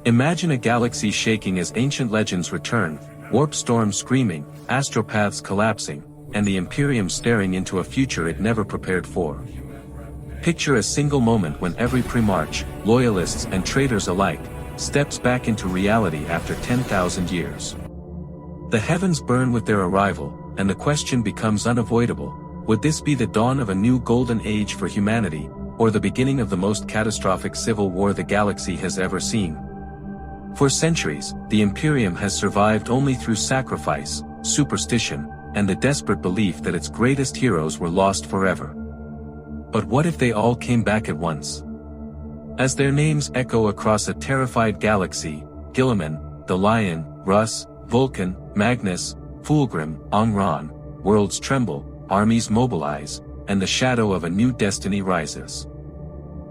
Imagine a galaxy shaking as ancient legends return, warp storms screaming, astropaths collapsing, and the Imperium staring into a future it never prepared for. Picture a single moment when every Primarch, Loyalists and Traitors alike, steps back into reality after 10,000 years. The heavens burn with their arrival, and the question becomes unavoidable: would this be the dawn of a new golden age for humanity, or the beginning of the most catastrophic civil war the galaxy has ever seen? For centuries, the Imperium has survived only through sacrifice, superstition, and the desperate belief that its greatest heroes were lost forever. But what if they all came back at once? As their names echo across a terrified galaxy, Guilliman, the Leman Russ, Vulkan, Magnus, Fulgrim, Angron, worlds tremble, armies mobilize, and the shadow of a new destiny rises.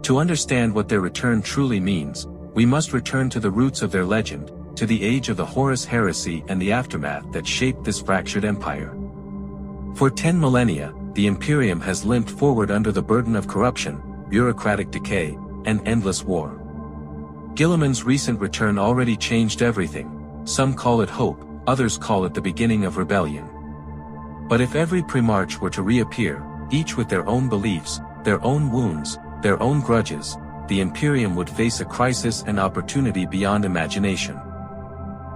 To understand what their return truly means, we must return to the roots of their legend, to the age of the Horus heresy and the aftermath that shaped this fractured empire. For 10 millennia, the Imperium has limped forward under the burden of corruption, bureaucratic decay, and endless war. Guilliman's recent return already changed everything. Some call it hope, others call it the beginning of rebellion. But if every Primarch were to reappear, each with their own beliefs, their own wounds, their own grudges, the Imperium would face a crisis and opportunity beyond imagination.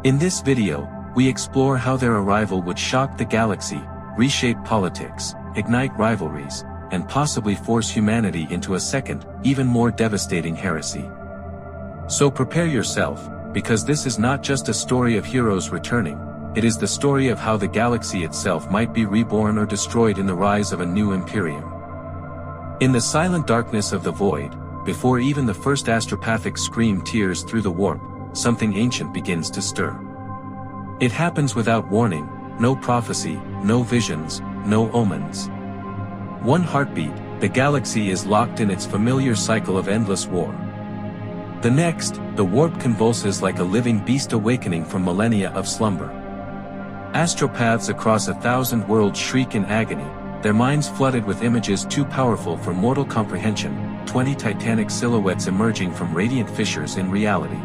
In this video, we explore how their arrival would shock the galaxy, reshape politics, ignite rivalries, and possibly force humanity into a second, even more devastating heresy. So prepare yourself, because this is not just a story of heroes returning, it is the story of how the galaxy itself might be reborn or destroyed in the rise of a new Imperium. In the silent darkness of the void, before even the first astropathic scream tears through the warp, something ancient begins to stir. It happens without warning, no prophecy, no visions, no omens. One heartbeat, the galaxy is locked in its familiar cycle of endless war. The next, the warp convulses like a living beast awakening from millennia of slumber. Astropaths across 1,000 worlds shriek in agony, their minds flooded with images too powerful for mortal comprehension, 20 titanic silhouettes emerging from radiant fissures in reality.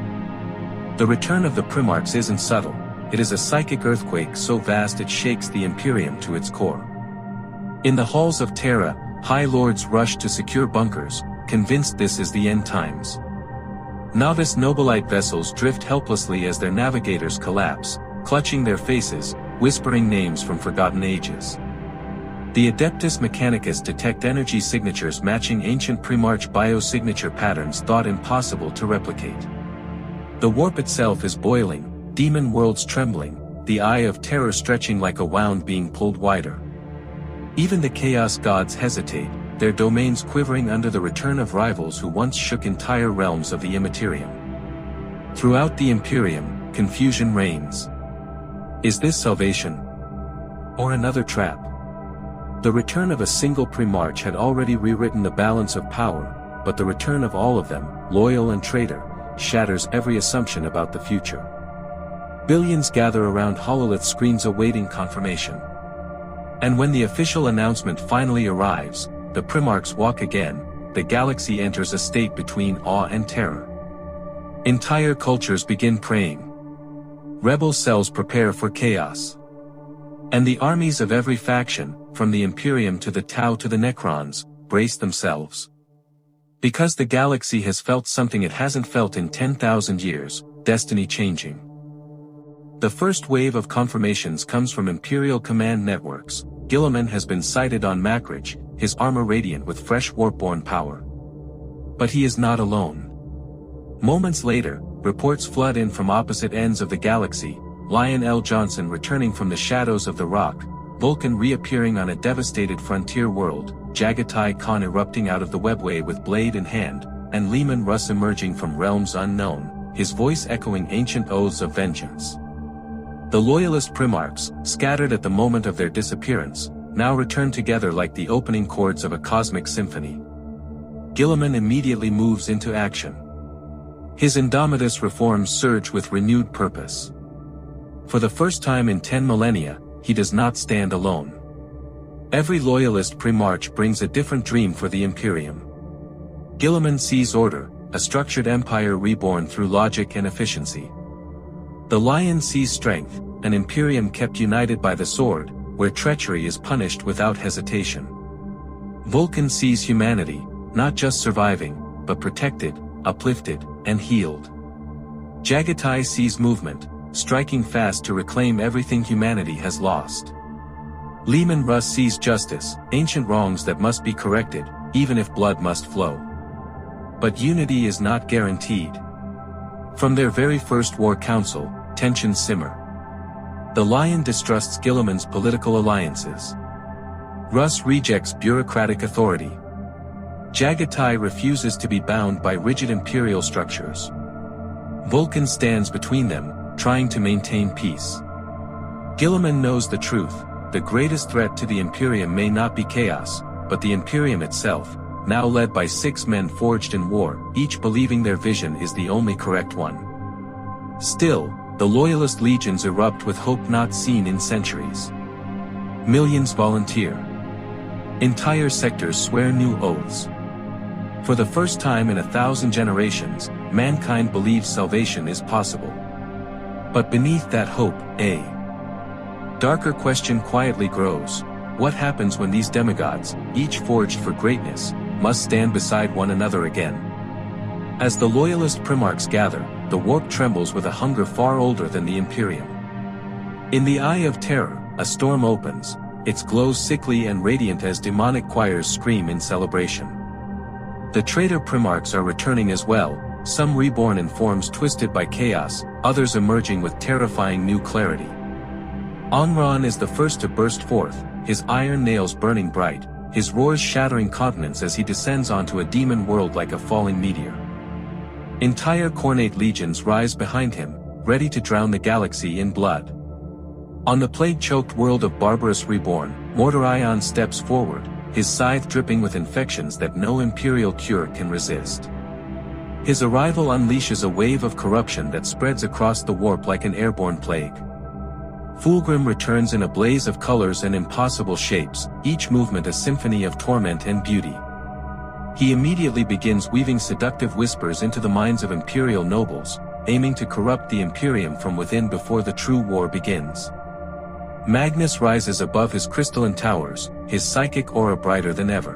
The return of the Primarchs isn't subtle, it is a psychic earthquake so vast it shakes the Imperium to its core. In the halls of Terra, High Lords rush to secure bunkers, convinced this is the end times. Novice Nobilite vessels drift helplessly as their navigators collapse, clutching their faces, whispering names from forgotten ages. The Adeptus Mechanicus detect energy signatures matching ancient Primarch biosignature patterns thought impossible to replicate. The warp itself is boiling, demon worlds trembling, the eye of terror stretching like a wound being pulled wider. Even the Chaos Gods hesitate, their domains quivering under the return of rivals who once shook entire realms of the Immaterium. Throughout the Imperium, confusion reigns. Is this salvation? Or another trap? The return of a single Primarch had already rewritten the balance of power, but the return of all of them, loyal and traitor, shatters every assumption about the future. Billions gather around hololith screens awaiting confirmation. And when the official announcement finally arrives, the Primarchs walk again, the galaxy enters a state between awe and terror. Entire cultures begin praying. Rebel cells prepare for chaos. And the armies of every faction, from the Imperium to the Tau to the Necrons, brace themselves. Because the galaxy has felt something it hasn't felt in 10,000 years, destiny changing. The first wave of confirmations comes from Imperial command networks. Guilliman has been sighted on Makrich, his armor radiant with fresh warp-born power. But he is not alone. Moments later, reports flood in from opposite ends of the galaxy, Lionel Johnson returning from the shadows of the rock, Vulkan reappearing on a devastated frontier world, Jagatai Khan erupting out of the webway with blade in hand, and Leman Russ emerging from realms unknown, his voice echoing ancient oaths of vengeance. The Loyalist Primarchs, scattered at the moment of their disappearance, now return together like the opening chords of a cosmic symphony. Guilliman immediately moves into action. His Indomitus reforms surge with renewed purpose. For the first time in 10 millennia, he does not stand alone. Every Loyalist Primarch brings a different dream for the Imperium. Guilliman sees order, a structured empire reborn through logic and efficiency. The Lion sees strength, an Imperium kept united by the sword, where treachery is punished without hesitation. Vulkan sees humanity, not just surviving, but protected, uplifted, and healed. Jagatai sees movement, striking fast to reclaim everything humanity has lost. Leman Russ sees justice, ancient wrongs that must be corrected, even if blood must flow. But unity is not guaranteed. From their very first war council, tensions simmer. The Lion distrusts Guilliman's political alliances. Russ rejects bureaucratic authority. Jagatai refuses to be bound by rigid imperial structures. Vulkan stands between them, trying to maintain peace. Guilliman knows the truth: the greatest threat to the Imperium may not be chaos, but the Imperium itself, now led by 6 men forged in war, each believing their vision is the only correct one. Still, the Loyalist legions erupt with hope not seen in centuries. Millions volunteer. Entire sectors swear new oaths. For the first time in 1,000 generations, mankind believes salvation is possible. But beneath that hope, a darker question quietly grows: what happens when these demigods, each forged for greatness, must stand beside one another again? As the Loyalist Primarchs gather, the warp trembles with a hunger far older than the Imperium. In the eye of terror, a storm opens. Its glows sickly and radiant as demonic choirs scream in celebration. The traitor Primarchs are returning as well, some reborn in forms twisted by chaos, others emerging with terrifying new clarity. Angron is the first to burst forth, his iron nails burning bright, his roars shattering continents as he descends onto a demon world like a falling meteor. Entire Khornate legions rise behind him, ready to drown the galaxy in blood. On the plague-choked world of Barbarous Reborn, Mortarion steps forward, his scythe dripping with infections that no imperial cure can resist. His arrival unleashes a wave of corruption that spreads across the warp like an airborne plague. Fulgrim returns in a blaze of colors and impossible shapes, each movement a symphony of torment and beauty. He immediately begins weaving seductive whispers into the minds of imperial nobles, aiming to corrupt the Imperium from within before the true war begins. Magnus rises above his crystalline towers, his psychic aura brighter than ever.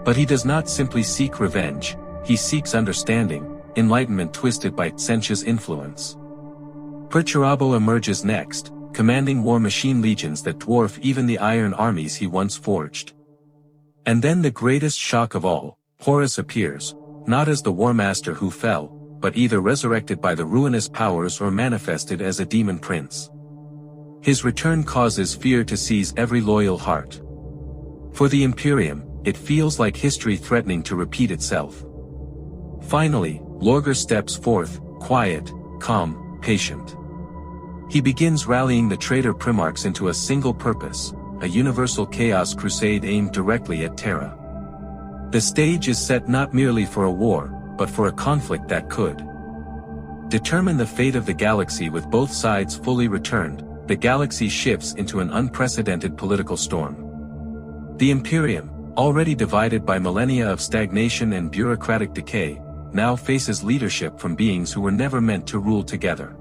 But he does not simply seek revenge, he seeks understanding, enlightenment twisted by Tsench's influence. Perturabo emerges next, commanding war machine legions that dwarf even the iron armies he once forged. And then the greatest shock of all, Horus appears, not as the war master who fell, but either resurrected by the ruinous powers or manifested as a demon prince. His return causes fear to seize every loyal heart. For the Imperium, it feels like history threatening to repeat itself. Finally, Lorgar steps forth, quiet, calm, patient. He begins rallying the traitor Primarchs into a single purpose, a universal chaos crusade aimed directly at Terra. The stage is set not merely for a war, but for a conflict that could determine the fate of the galaxy. With both sides fully returned, the galaxy shifts into an unprecedented political storm. The Imperium, already divided by millennia of stagnation and bureaucratic decay, now faces leadership from beings who were never meant to rule together.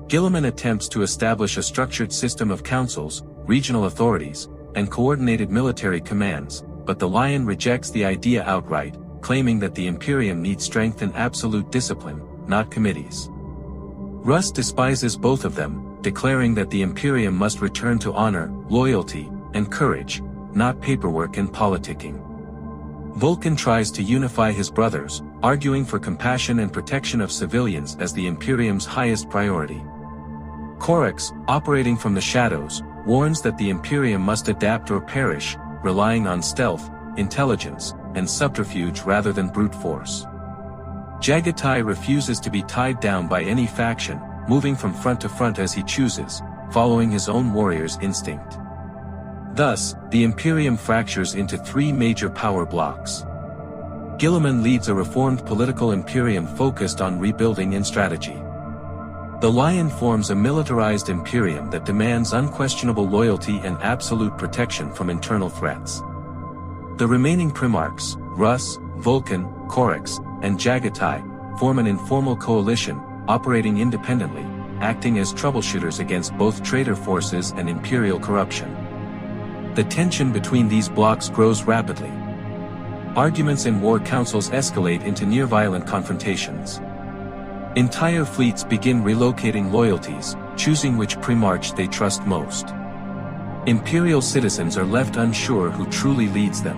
Guilliman attempts to establish a structured system of councils, regional authorities, and coordinated military commands, but the Lion rejects the idea outright, claiming that the Imperium needs strength and absolute discipline, not committees. Russ despises both of them, declaring that the Imperium must return to honor, loyalty, and courage, not paperwork and politicking. Vulkan tries to unify his brothers, arguing for compassion and protection of civilians as the Imperium's highest priority. Corax, operating from the shadows, warns that the Imperium must adapt or perish, relying on stealth, intelligence, and subterfuge rather than brute force. Jagatai refuses to be tied down by any faction, moving from front to front as he chooses, following his own warrior's instinct. Thus, the Imperium fractures into 3 major power blocks. Guilliman leads a reformed political Imperium focused on rebuilding and strategy. The Lion forms a militarized Imperium that demands unquestionable loyalty and absolute protection from internal threats. The remaining Primarchs, Russ, Vulkan, Corax, and Jagatai, form an informal coalition, operating independently, acting as troubleshooters against both traitor forces and imperial corruption. The tension between these blocs grows rapidly. Arguments in war councils escalate into near-violent confrontations. Entire fleets begin relocating loyalties, choosing which Primarch they trust most. Imperial citizens are left unsure who truly leads them.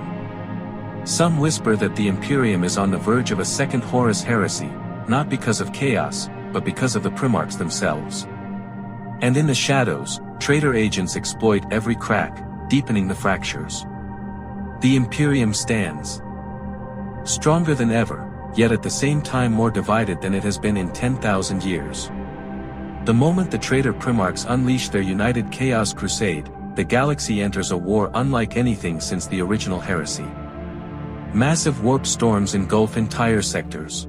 Some whisper that the Imperium is on the verge of a second Horus heresy, not because of chaos, but because of the Primarchs themselves. And in the shadows, traitor agents exploit every crack, deepening the fractures. The Imperium stands stronger than ever, yet at the same time more divided than it has been in 10,000 years. The moment the traitor Primarchs unleash their united Chaos Crusade, the galaxy enters a war unlike anything since the original heresy. Massive warp storms engulf entire sectors.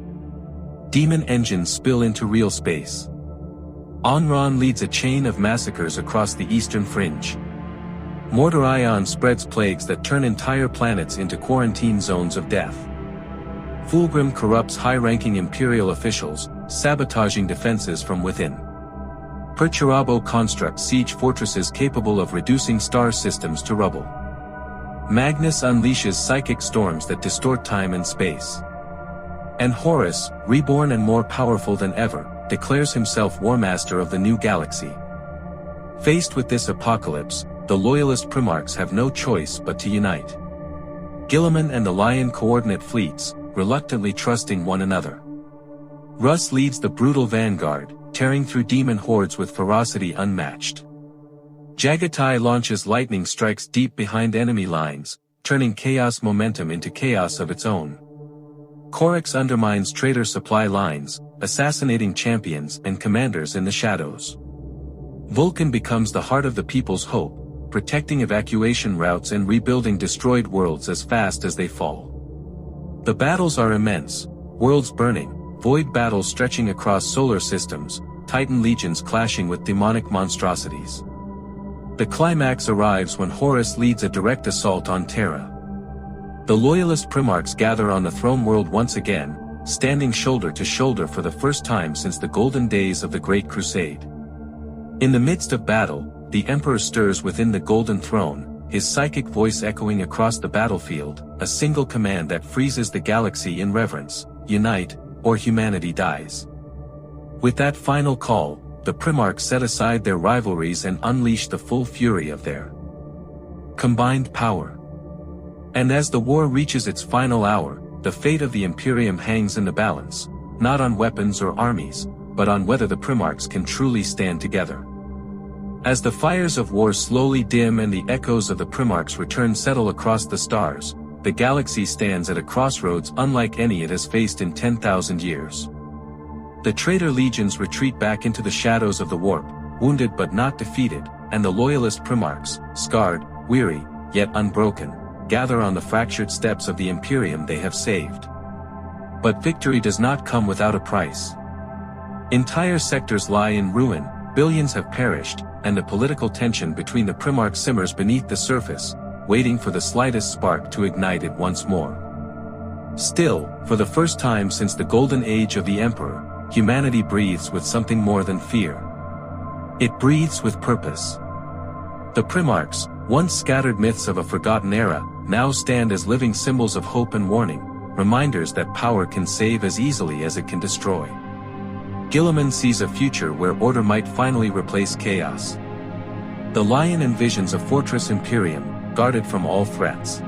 Demon engines spill into real space. Angron leads a chain of massacres across the eastern fringe. Mortarion spreads plagues that turn entire planets into quarantine zones of death. Fulgrim corrupts high-ranking Imperial officials, sabotaging defenses from within. Perturabo constructs siege fortresses capable of reducing star systems to rubble. Magnus unleashes psychic storms that distort time and space. And Horus, reborn and more powerful than ever, declares himself Warmaster of the new galaxy. Faced with this apocalypse, the Loyalist Primarchs have no choice but to unite. Guilliman and the Lion coordinate fleets, reluctantly trusting one another. Russ leads the brutal vanguard, tearing through demon hordes with ferocity unmatched. Jagatai launches lightning strikes deep behind enemy lines, turning chaos momentum into chaos of its own. Corax undermines traitor supply lines, assassinating champions and commanders in the shadows. Vulkan becomes the heart of the people's hope, protecting evacuation routes and rebuilding destroyed worlds as fast as they fall. The battles are immense, worlds burning, void battles stretching across solar systems, Titan legions clashing with demonic monstrosities. The climax arrives when Horus leads a direct assault on Terra. The Loyalist Primarchs gather on the throne world once again, standing shoulder to shoulder for the first time since the golden days of the Great Crusade. In the midst of battle, the Emperor stirs within the Golden Throne, his psychic voice echoing across the battlefield, a single command that freezes the galaxy in reverence: unite, or humanity dies. With that final call, the Primarchs set aside their rivalries and unleash the full fury of their combined power. And as the war reaches its final hour, the fate of the Imperium hangs in the balance, not on weapons or armies, but on whether the Primarchs can truly stand together. As the fires of war slowly dim and the echoes of the Primarchs' return settle across the stars, the galaxy stands at a crossroads unlike any it has faced in 10,000 years. The traitor legions retreat back into the shadows of the warp, wounded but not defeated, and the Loyalist Primarchs, scarred, weary, yet unbroken, gather on the fractured steps of the Imperium they have saved. But victory does not come without a price. Entire sectors lie in ruin, billions have perished, and the political tension between the Primarchs simmers beneath the surface, waiting for the slightest spark to ignite it once more. Still, for the first time since the golden age of the Emperor, humanity breathes with something more than fear. It breathes with purpose. The Primarchs, once scattered myths of a forgotten era, now stand as living symbols of hope and warning, reminders that power can save as easily as it can destroy. Guilliman sees a future where order might finally replace chaos. The Lion envisions a fortress Imperium, guarded from all threats.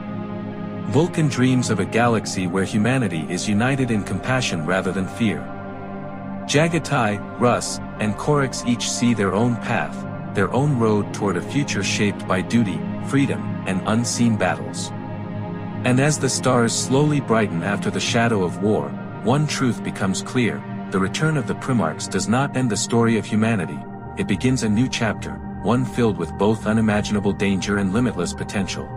Vulkan dreams of a galaxy where humanity is united in compassion rather than fear. Jagatai, Russ, and Corax each see their own path, their own road toward a future shaped by duty, freedom, and unseen battles. And as the stars slowly brighten after the shadow of war, one truth becomes clear: the return of the Primarchs does not end the story of humanity, it begins a new chapter, one filled with both unimaginable danger and limitless potential.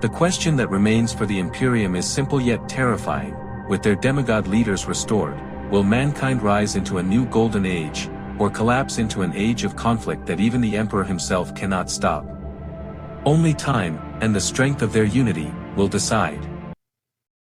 The question that remains for the Imperium is simple yet terrifying: with their demigod leaders restored, will mankind rise into a new golden age, or collapse into an age of conflict that even the Emperor himself cannot stop? Only time, and the strength of their unity, will decide.